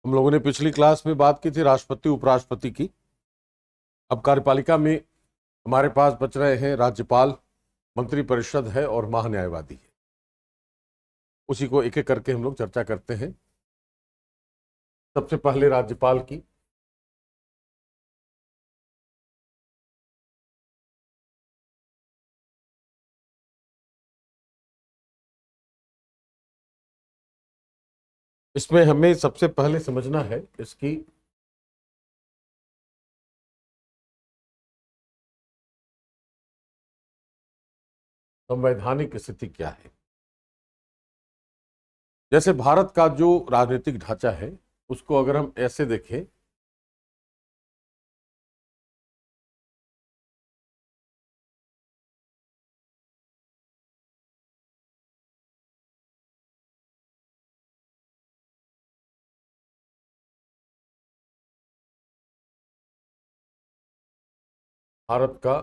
हम लोगों ने पिछली क्लास में बात की थी राष्ट्रपति उपराष्ट्रपति की। अब कार्यपालिका में हमारे पास बच रहे हैं राज्यपाल, मंत्रिपरिषद है और महान्यायवादी है। उसी को एक एक करके हम लोग चर्चा करते हैं। सबसे पहले राज्यपाल की। इसमें हमें सबसे पहले समझना है इसकी संवैधानिक स्थिति क्या है। जैसे भारत का जो राजनीतिक ढांचा है उसको अगर हम ऐसे देखें, भारत का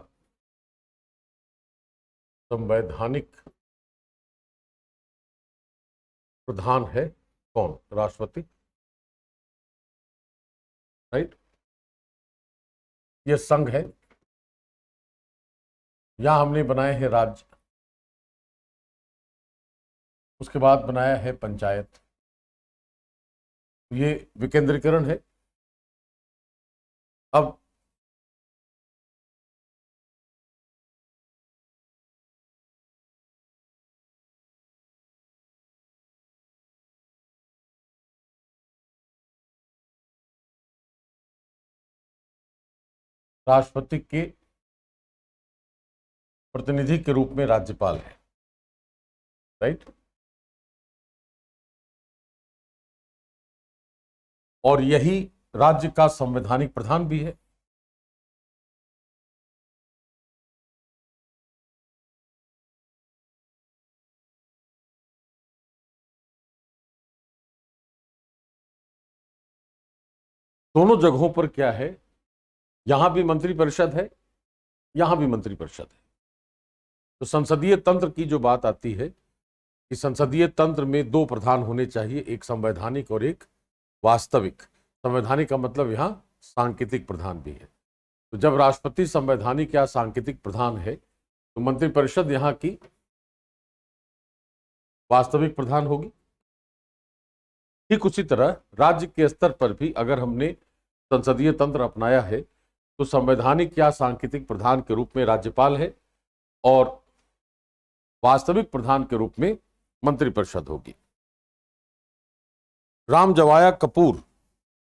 संवैधानिक प्रधान है कौन? राष्ट्रपति, राइट। ये संघ है, यहां हमने बनाए हैं राज्य, उसके बाद बनाया है पंचायत। ये विकेंद्रीकरण है। अब राष्ट्रपति के प्रतिनिधि के रूप में राज्यपाल है, राइट। और यही राज्य का संवैधानिक प्रधान भी है। दोनों जगहों पर क्या है, यहां भी मंत्रिपरिषद है, यहां भी मंत्रिपरिषद है। तो संसदीय तंत्र की जो बात आती है कि संसदीय तंत्र में दो प्रधान होने चाहिए, एक संवैधानिक और एक वास्तविक। संवैधानिक का मतलब यहां सांकेतिक प्रधान भी है। तो जब राष्ट्रपति संवैधानिक या सांकेतिक प्रधान है तो मंत्रिपरिषद यहां की वास्तविक प्रधान होगी। ठीक उसी तरह राज्य के स्तर पर भी अगर हमने संसदीय तंत्र अपनाया है तो संवैधानिक या सांकेतिक प्रधान के रूप में राज्यपाल है और वास्तविक प्रधान के रूप में मंत्रिपरिषद होगी। Ram Jawaya Kapur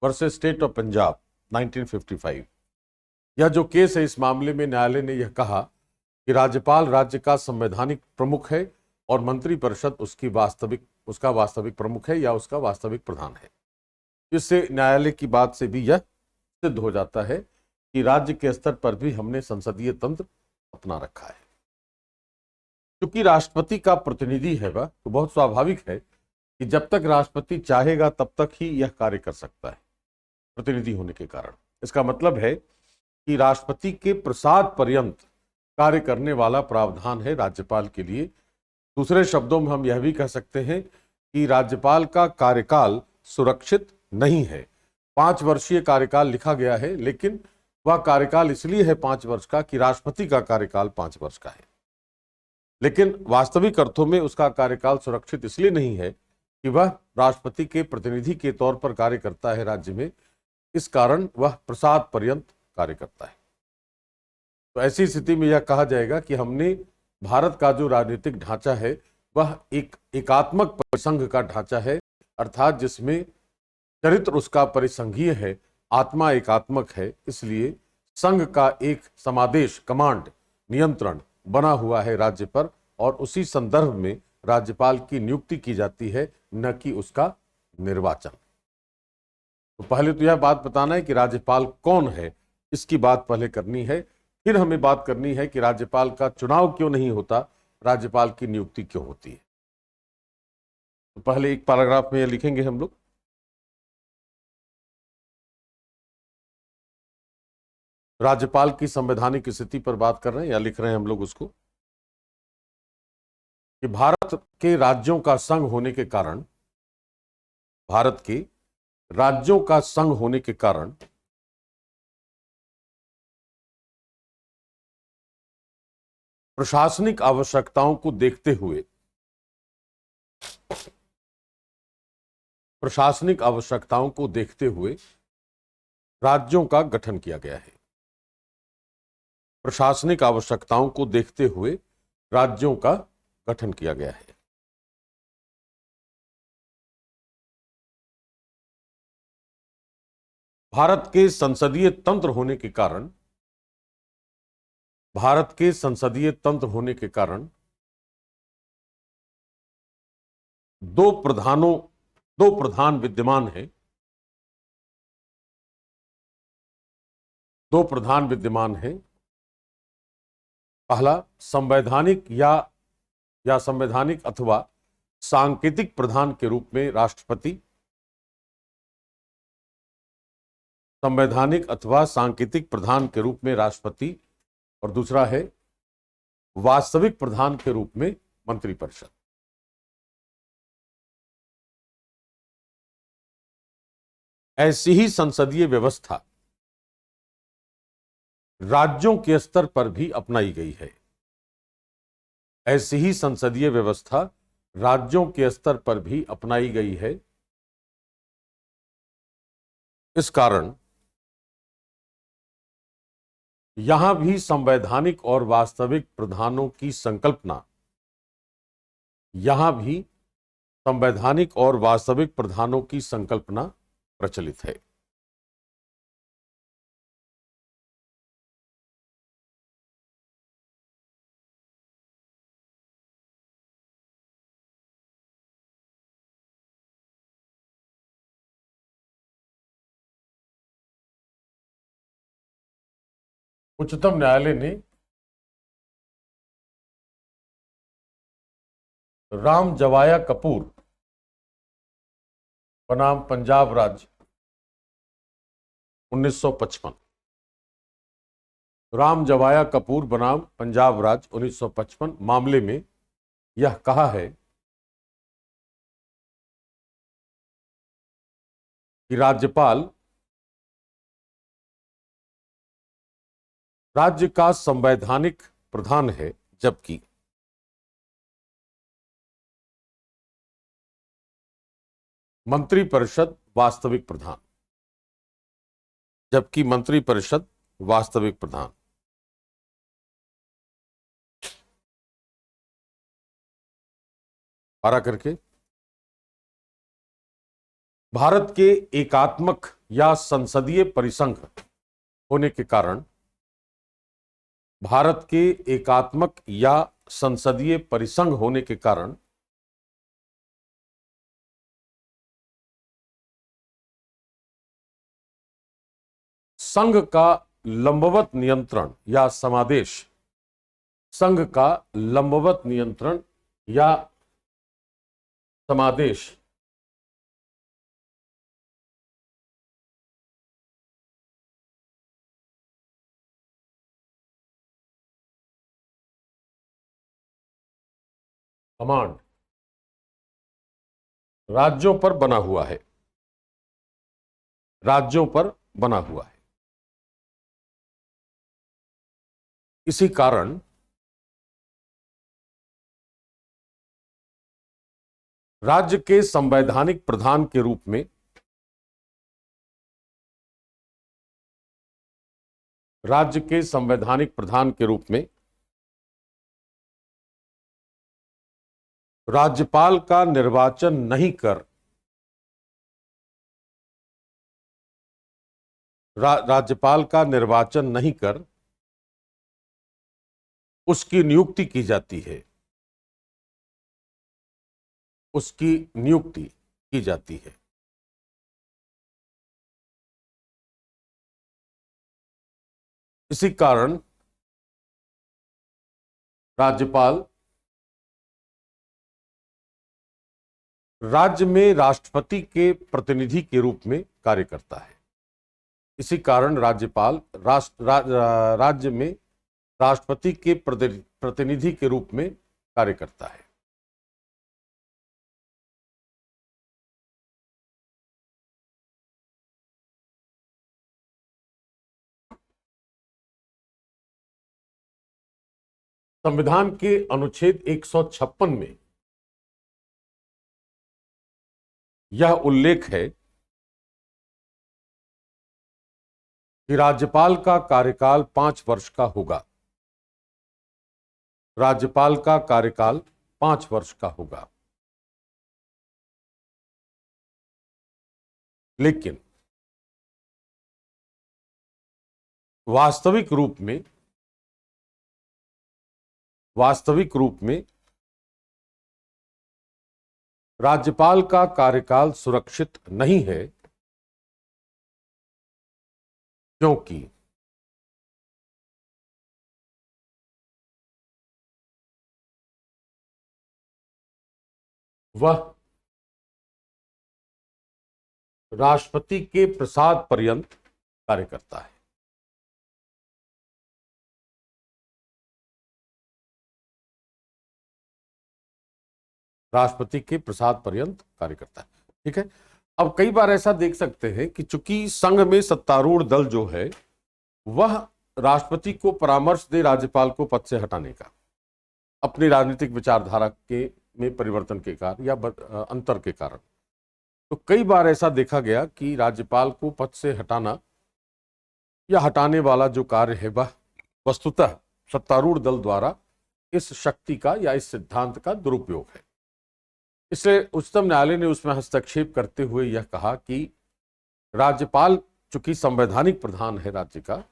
versus state of Punjab 1955, यह जो केस है, इस मामले में न्यायालय ने यह कहा कि राज्यपाल राज्य का संवैधानिक प्रमुख है और मंत्रिपरिषद उसका वास्तविक प्रमुख है या उसका वास्तविक प्रधान है। इससे न्यायालय की बात से भी यह सिद्ध हो जाता है कि राज्य के स्तर पर भी हमने संसदीय तंत्र अपना रखा है। क्योंकि राष्ट्रपति का प्रतिनिधि है वह, तो बहुत स्वाभाविक है कि जब तक राष्ट्रपति चाहेगा तब तक ही यह कार्य कर सकता है प्रतिनिधि होने के कारण। इसका मतलब है कि राष्ट्रपति के प्रसाद पर्यंत कार्य करने वाला प्रावधान है राज्यपाल के लिए। दूसरे शब्दों में हम यह भी कह सकते हैं कि राज्यपाल का कार्यकाल सुरक्षित नहीं है। 5 वर्षीय कार्यकाल लिखा गया है, लेकिन वह कार्यकाल इसलिए है 5 वर्ष का कि राष्ट्रपति का कार्यकाल 5 वर्ष का है। लेकिन वास्तविक अर्थों में उसका कार्यकाल सुरक्षित इसलिए नहीं है कि वह राष्ट्रपति के प्रतिनिधि के तौर पर कार्य करता है राज्य में, इस कारण वह प्रसाद पर्यंत कार्य करता है। तो ऐसी स्थिति में यह कहा जाएगा कि हमने भारत का जो राजनीतिक ढांचा है वह एक एकात्मक परिसंघ का ढांचा है, अर्थात जिसमें चरित्र उसका परिसंघीय है, आत्मा एकात्मक है। इसलिए संघ का एक समादेश, कमांड, नियंत्रण बना हुआ है राज्य पर और उसी संदर्भ में राज्यपाल की नियुक्ति की जाती है, न कि उसका निर्वाचन। तो पहले तो यह बात बताना है कि राज्यपाल कौन है, इसकी बात पहले करनी है। फिर हमें बात करनी है कि राज्यपाल का चुनाव क्यों नहीं होता, राज्यपाल की नियुक्ति क्यों होती है। तो पहले एक पैराग्राफ में यह लिखेंगे हम लोग, राज्यपाल की संवैधानिक स्थिति पर बात कर रहे हैं या लिख रहे हैं हम लोग उसको, कि भारत के राज्यों का संघ होने के कारण भारत के राज्यों का संघ होने के कारण प्रशासनिक आवश्यकताओं को देखते हुए राज्यों का गठन किया गया है। प्रशासनिक आवश्यकताओं को देखते हुए राज्यों का गठन किया गया है। भारत के संसदीय तंत्र होने के कारण दो प्रधान विद्यमान हैं। पहला संवैधानिक अथवा सांकेतिक प्रधान के रूप में राष्ट्रपति, और दूसरा है वास्तविक प्रधान के रूप में मंत्रिपरिषद। ऐसी ही संसदीय व्यवस्था राज्यों के स्तर पर भी अपनाई गई है। इस कारण यहां भी संवैधानिक और वास्तविक प्रधानों की संकल्पना प्रचलित है। उच्चतम न्यायालय ने राम जवाया कपूर बनाम पंजाब राज्य 1955 मामले में यह कहा है कि राज्यपाल राज्य का संवैधानिक प्रधान है, जबकि मंत्रिपरिषद वास्तविक प्रधान। पारा करके भारत के एकात्मक या संसदीय परिसंघ होने के कारण संघ का लंबवत नियंत्रण या समादेश कमांड राज्यों पर बना हुआ है। इसी कारण राज्य के संवैधानिक प्रधान के रूप में राज्यपाल का निर्वाचन नहीं कर उसकी नियुक्ति की जाती है। इसी कारण राज्यपाल राज्य में राष्ट्रपति के प्रतिनिधि के रूप में कार्य करता है। राज्य में राष्ट्रपति के प्रतिनिधि के रूप में कार्य करता है। संविधान के अनुच्छेद 156 में यह उल्लेख है कि राज्यपाल का कार्यकाल 5 वर्ष का होगा। राज्यपाल का कार्यकाल 5 वर्ष का होगा। लेकिन वास्तविक रूप में राज्यपाल का कार्यकाल सुरक्षित नहीं है, क्योंकि वह राष्ट्रपति के प्रसाद पर्यंत कार्य करता है। राष्ट्रपति के प्रसाद पर्यंत कार्य करता है। ठीक है। अब कई बार ऐसा देख सकते हैं कि चूंकि संघ में सत्तारूढ़ दल जो है वह राष्ट्रपति को परामर्श दे राज्यपाल को पद से हटाने का, अपनी राजनीतिक विचारधारा के में परिवर्तन के कारण या अंतर के कारण, तो कई बार ऐसा देखा गया कि राज्यपाल को पद से हटाना या हटाने वाला जो कार्य है वह वस्तुतः सत्तारूढ़ दल द्वारा इस शक्ति का या इस सिद्धांत का दुरुपयोग है। इसलिए उच्चतम न्यायालय ने उसमें हस्तक्षेप करते हुए यह कहा कि राज्यपाल चूंकि संवैधानिक प्रधान है राज्य का,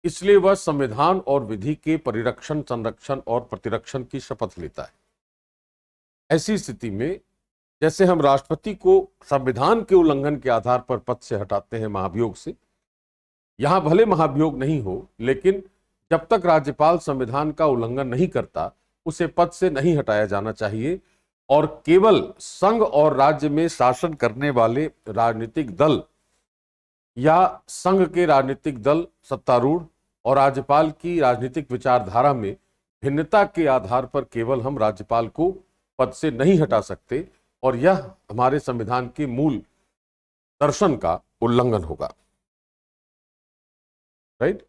इसलिए वह संविधान और विधि के परिरक्षण, संरक्षण और प्रतिरक्षण की शपथ लेता है। ऐसी स्थिति में जैसे हम राष्ट्रपति को संविधान के उल्लंघन के आधार पर पद से हटाते हैं महाभियोग से, यहां भले महाभियोग नहीं हो, लेकिन जब तक राज्यपाल संविधान का उल्लंघन नहीं करता उसे पद से नहीं हटाया जाना चाहिए। और केवल संघ और राज्य में शासन करने वाले राजनीतिक दल या संघ के राजनीतिक दल सत्तारूढ़ और राज्यपाल की राजनीतिक विचारधारा में भिन्नता के आधार पर केवल हम राज्यपाल को पद से नहीं हटा सकते, और यह हमारे संविधान के मूल दर्शन का उल्लंघन होगा। राइट।